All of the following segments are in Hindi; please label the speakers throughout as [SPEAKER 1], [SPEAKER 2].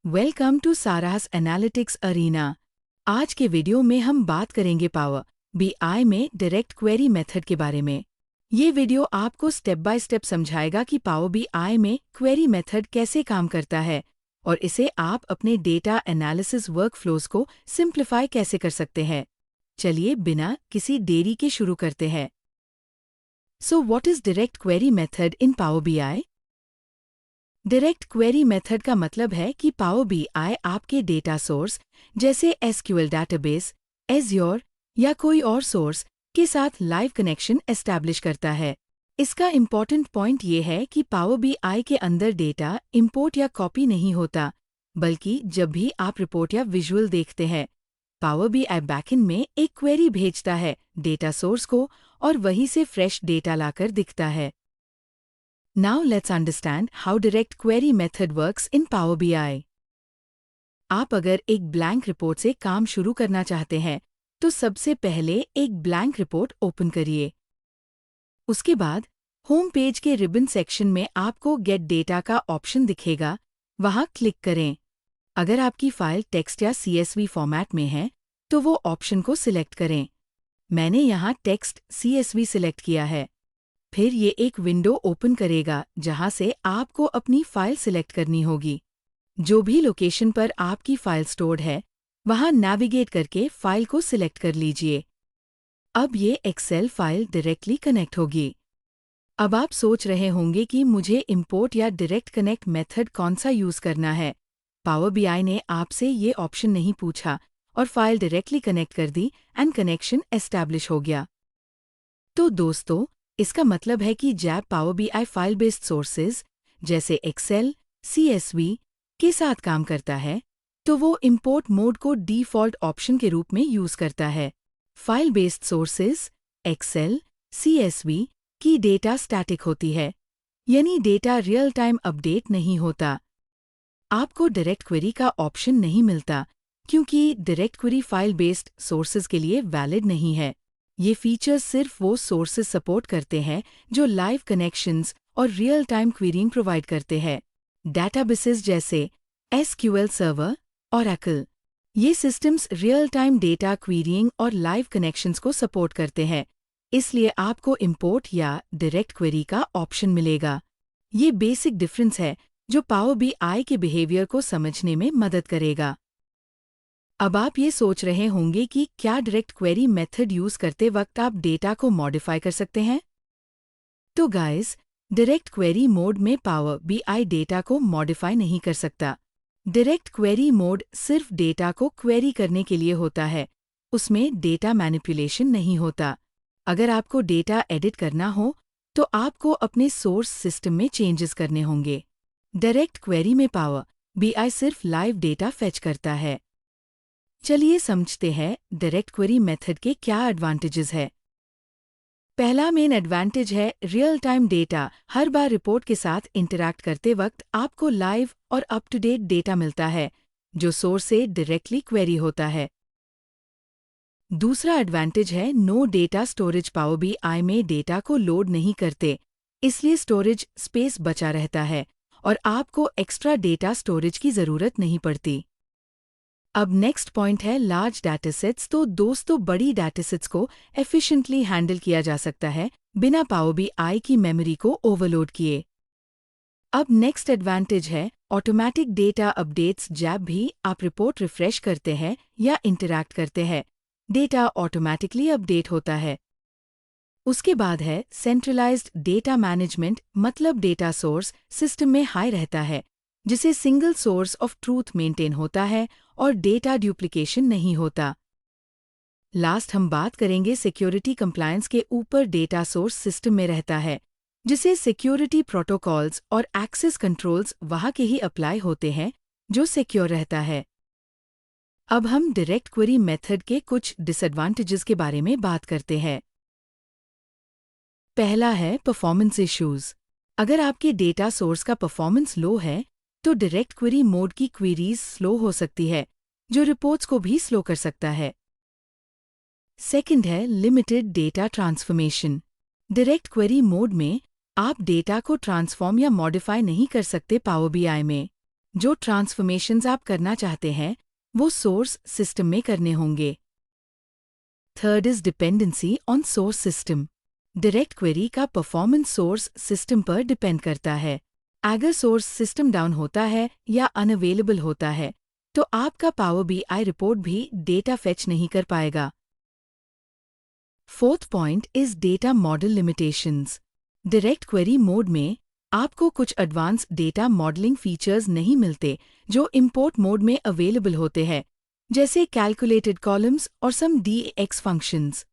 [SPEAKER 1] Welcome to Sara's analytics arena. आज के वीडियो में हम बात करेंगे पावर बीआई में डायरेक्ट क्वेरी मेथड के बारे में। ये वीडियो आपको स्टेप बाय स्टेप समझाएगा कि पावर बीआई में क्वेरी मेथड कैसे काम करता है और इसे आप अपने डेटा एनालिसिस वर्कफ्लोज को सिंप्लीफाई कैसे कर सकते हैं। चलिए बिना किसी देरी के शुरू करते हैं। So what is direct query method in power BI? Direct query method का मतलब है कि पावर बीआई आपके डेटा सोर्स जैसे एसक्यूएल डेटाबेस, एज्योर या कोई और सोर्स के साथ लाइव कनेक्शन एस्टैब्लिश करता है। इसका इम्पॉर्टेंट पॉइंट ये है कि पावर बीआई के अंदर डेटा इंपोर्ट या कॉपी नहीं होता, बल्कि जब भी आप रिपोर्ट या विजुअल देखते हैं, पावर बीआई बैकएंड में एक क्वेरी भेजता है डेटा सोर्स को और वहीं से फ्रेश डेटा लाकर दिखता है। Now let's understand how direct query method works in Power BI. आप अगर एक ब्लैंक रिपोर्ट से काम शुरू करना चाहते हैं, तो सबसे पहले एक ब्लैंक रिपोर्ट ओपन करिए। उसके बाद होम पेज के रिबन सेक्शन में आपको गेट डेटा का ऑप्शन दिखेगा, वहां क्लिक करें। अगर आपकी फाइल टेक्स्ट या CSV फॉर्मेट में है, तो वो ऑप्शन को सिलेक्ट करें। मैंने यहाँ टेक्स्ट CSV सिलेक्ट किया है। फिर ये एक विंडो ओपन करेगा जहां से आपको अपनी फाइल सिलेक्ट करनी होगी। जो भी लोकेशन पर आपकी फाइल स्टोर्ड है, वहां नेविगेट करके फाइल को सिलेक्ट कर लीजिए। अब ये एक्सेल फाइल डायरेक्टली कनेक्ट होगी। अब आप सोच रहे होंगे कि मुझे इंपोर्ट या डायरेक्ट कनेक्ट मेथड कौन सा यूज करना है। पावर बीआई ने आपसे ये ऑप्शन नहीं पूछा और फाइल डायरेक्टली कनेक्ट कर दी एंड कनेक्शन एस्टैब्लिश हो गया। तो दोस्तों, इसका मतलब है कि जब power BI file based sources जैसे एक्सेल, CSV के साथ काम करता है, तो वो इंपोर्ट मोड को डिफ़ॉल्ट ऑप्शन के रूप में यूज करता है। File based sources Excel, CSV की डेटा स्टैटिक होती है, यानी डेटा रियल टाइम अपडेट नहीं होता। आपको डायरेक्ट क्वेरी का ऑप्शन नहीं मिलता क्योंकि direct query file based sources के लिए वैलिड नहीं है। ये फीचर्स सिर्फ वो सोर्सेज सपोर्ट करते हैं जो लाइव कनेक्शंस और रियल टाइम क्वेरीइंग प्रोवाइड करते हैं। डेटाबेसेस जैसे SQL सर्वर, ओरेकल, ये सिस्टम्स रियल टाइम डेटा क्वेरीइंग और लाइव कनेक्शंस को सपोर्ट करते हैं, इसलिए आपको इंपोर्ट या डायरेक्ट क्वेरी का ऑप्शन मिलेगा। ये बेसिक डिफरेंस है जो पावर बीआई के बिहेवियर को समझने में मदद करेगा। अब आप ये सोच रहे होंगे कि क्या डायरेक्ट क्वेरी मेथड यूज करते वक्त आप डेटा को मॉडिफाई कर सकते हैं? तो गाइस, डायरेक्ट क्वेरी मोड में पावर बीआई डेटा को मॉडिफाई नहीं कर सकता। डायरेक्ट क्वेरी मोड सिर्फ डेटा को क्वेरी करने के लिए होता है, उसमें डेटा मैनिपुलेशन नहीं होता। अगर आपको डेटा एडिट करना हो, तो आपको अपने सोर्स सिस्टम में चेंजेस करने होंगे। डायरेक्ट क्वेरी में पावर बीआई सिर्फ लाइव डेटा फेच करता है। चलिए समझते हैं डायरेक्ट क्वेरी मेथड के क्या एडवांटेजेस है। पहला मेन एडवांटेज है रियल टाइम डेटा। हर बार रिपोर्ट के साथ इंटरैक्ट करते वक्त आपको लाइव और अप टू डेट डेटा मिलता है, जो सोर्स से डायरेक्टली क्वेरी होता है। दूसरा एडवांटेज है no data storage. Power BI में डेटा को लोड नहीं करते, इसलिए स्टोरेज स्पेस बचा रहता है और आपको एक्स्ट्रा डेटा स्टोरेज की जरूरत नहीं पड़ती। अब नेक्स्ट पॉइंट है लार्ज डाटासेट्स। तो दोस्तों, बड़ी डाटासेट्स को एफिशिएंटली हैंडल किया जा सकता है बिना पावर बीआई की मेमोरी को ओवरलोड किए। अब नेक्स्ट एडवांटेज है ऑटोमेटिक डेटा अपडेट्स। जब भी आप रिपोर्ट रिफ्रेश करते हैं या इंटरैक्ट करते हैं, डेटा ऑटोमेटिकली अपडेट होता है। उसके बाद है सेंट्रलाइज्ड डेटा मैनेजमेंट, मतलब डेटा सोर्स सिस्टम में हाई रहता है, जिसे single source of truth maintain होता है और डेटा ड्यूप्लिकेशन नहीं होता। लास्ट हम बात करेंगे सिक्योरिटी कंप्लायंस के ऊपर। डेटा सोर्स सिस्टम में रहता है, जिसे सिक्योरिटी प्रोटोकॉल्स और एक्सेस कंट्रोल्स वहां के ही अप्लाई होते हैं, जो सिक्योर रहता है। अब हम डायरेक्ट क्वेरी मेथड के कुछ डिसएडवांटेजेस के बारे में बात करते हैं। पहला है परफॉर्मेंस इश्यूज। अगर आपके डेटा सोर्स का परफॉर्मेंस लो है, तो डायरेक्ट क्वेरी मोड की क्वेरीज स्लो हो सकती है, जो रिपोर्ट्स को भी स्लो कर सकता है। सेकंड है limited data transformation. Direct query mode में आप डेटा को ट्रांसफॉर्म या मॉडिफाई नहीं कर सकते पावर बीआई में। जो ट्रांसफॉर्मेशंस आप करना चाहते हैं वो सोर्स सिस्टम में करने होंगे। Third is dependency on source system. Direct query का परफॉर्मेंस सोर्स सिस्टम पर डिपेंड करता है। अगर सोर्स सिस्टम डाउन होता है या अनअवेलेबल होता है तो आपका पावर बीआई रिपोर्ट भी डेटा फेच नहीं कर पाएगा। Fourth point is data model limitations. Direct query mode में आपको कुछ एडवांस डेटा मॉडलिंग फीचर्स नहीं मिलते जो इंपोर्ट मोड में अवेलेबल होते हैं, जैसे कैलकुलेटेड कॉलम्स और सम DX functions.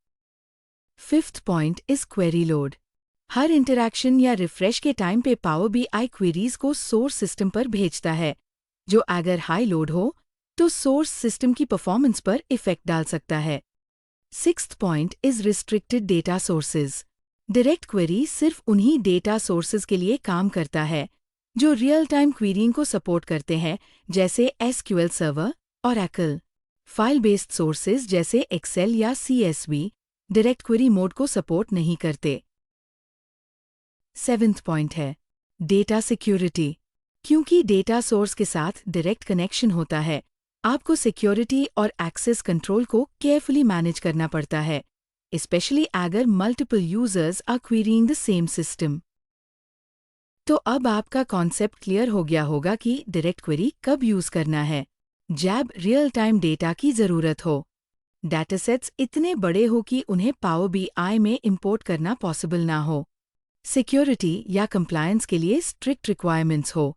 [SPEAKER 1] Fifth point is query load. Her interaction या रिफ्रेश के टाइम पे पावर बीआई क्वेरीज को सोर्स सिस्टम पर भेजता है, जो अगर हाई लोड हो तो सोर्स सिस्टम की परफॉर्मेंस पर इफेक्ट डाल सकता है। Sixth point is restricted data sources. Direct query सिर्फ उन्हीं डेटा सोर्सेज के लिए काम करता है जो रियल टाइम क्वेरीइंग को सपोर्ट करते हैं, जैसे SQL सर्वर और Oracle। फाइल बेस्ड सोर्सेज जैसे एक्सेल या CSV डायरेक्ट क्वेरी मोड को सपोर्ट नहीं करते। सेवेंथ पॉइंट है डेटा सिक्योरिटी। क्योंकि डेटा सोर्स के साथ डायरेक्ट कनेक्शन होता है, आपको सिक्योरिटी और एक्सेस कंट्रोल को केयरफुली मैनेज करना पड़ता है, स्पेशली अगर multiple users are querying the same system. तो अब आपका कॉन्सेप्ट क्लियर हो गया होगा कि डायरेक्ट क्वेरी कब यूज करना है जब रियल टाइम डेटा की जरूरत हो, डाटासेट्स इतने बड़े हो कि उन्हें पावर बीआई में इंपोर्ट करना पॉसिबल ना हो, सिक्योरिटी या कंप्लायंस के लिए स्ट्रिक्ट रिक्वायरमेंट्स हो,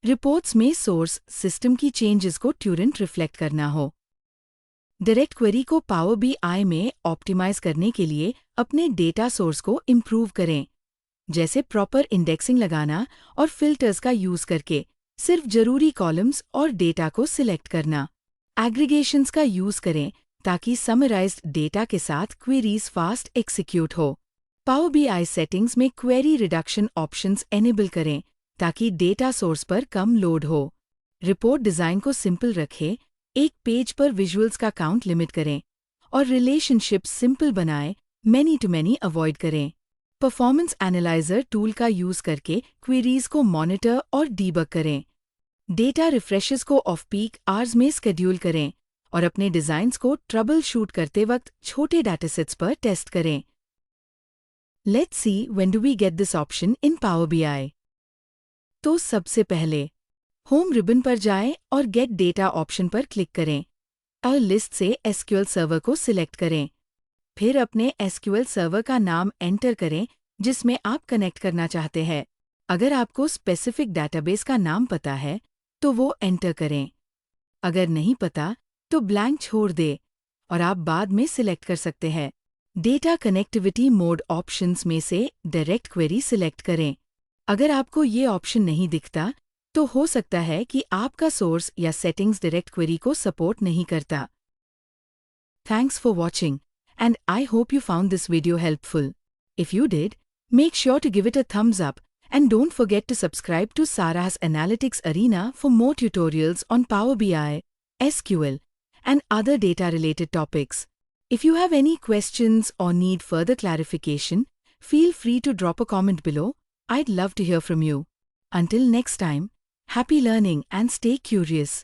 [SPEAKER 1] रिपोर्ट्स में सोर्स सिस्टम की चेंजेस को ट्यूरेंट रिफ्लेक्ट करना हो। डायरेक्ट क्वेरी को पावर बीआई में ऑप्टिमाइज करने के लिए अपने डेटा सोर्स को इम्प्रूव करें, जैसे प्रॉपर इंडेक्सिंग लगाना और फिल्टर्स का यूज करके सिर्फ जरूरी कॉलम्स और डेटा को सिलेक्ट करना। एग्रीगेशंस का यूज करें ताकि समराइज्ड डेटा के साथ क्वेरीज फास्ट एग्जीक्यूट हो। पावर बीआई सेटिंग्स में क्वेरी रिडक्शन ऑप्शंस एनेबल करें ताकि डेटा सोर्स पर कम लोड हो। रिपोर्ट डिज़ाइन को सिंपल रखें, एक पेज पर विजुअल्स का काउंट लिमिट करें और रिलेशनशिप सिंपल बनाएं, मैनी टू मैनी अवॉइड करें। परफॉर्मेंस एनालाइजर टूल का यूज करके क्वेरीज को मॉनिटर और डीबग करें। डेटा रिफ्रेशेस को ऑफ पीक आवर्स में स्केड्यूल करें और अपने डिजाइन्स को ट्रबल शूट करते वक्त छोटे डाटासेट्स पर टेस्ट करें। Let's see when do we get this option in power BI. तो सबसे पहले होम रिबन पर जाएं और गेट डेटा ऑप्शन पर क्लिक करें। अ लिस्ट से SQL सर्वर को सिलेक्ट करें। फिर अपने SQL सर्वर का नाम एंटर करें जिसमें आप कनेक्ट करना चाहते हैं। अगर आपको स्पेसिफिक डाटाबेस का नाम पता है तो वो एंटर करें। अगर नहीं पता तो ब्लैंक छोड़ दे और आप बाद में सिलेक्ट कर सकते हैं। डेटा कनेक्टिविटी मोड ऑप्शंस में से डायरेक्ट क्वेरी सिलेक्ट करें। अगर आपको ये ऑप्शन नहीं दिखता तो हो सकता है कि आपका सोर्स या सेटिंग्स डायरेक्ट क्वेरी को सपोर्ट नहीं करता। Thanks for watching and I hope you found this video helpful. If you did, make sure to give it a thumbs up and don't forget to subscribe to Sarah's Analytics Arena for more tutorials on Power BI, SQL, and other data-related topics. If you have any questions or need further clarification, feel free to drop a comment below. I'd love to hear from you. Until next time, happy learning and stay curious.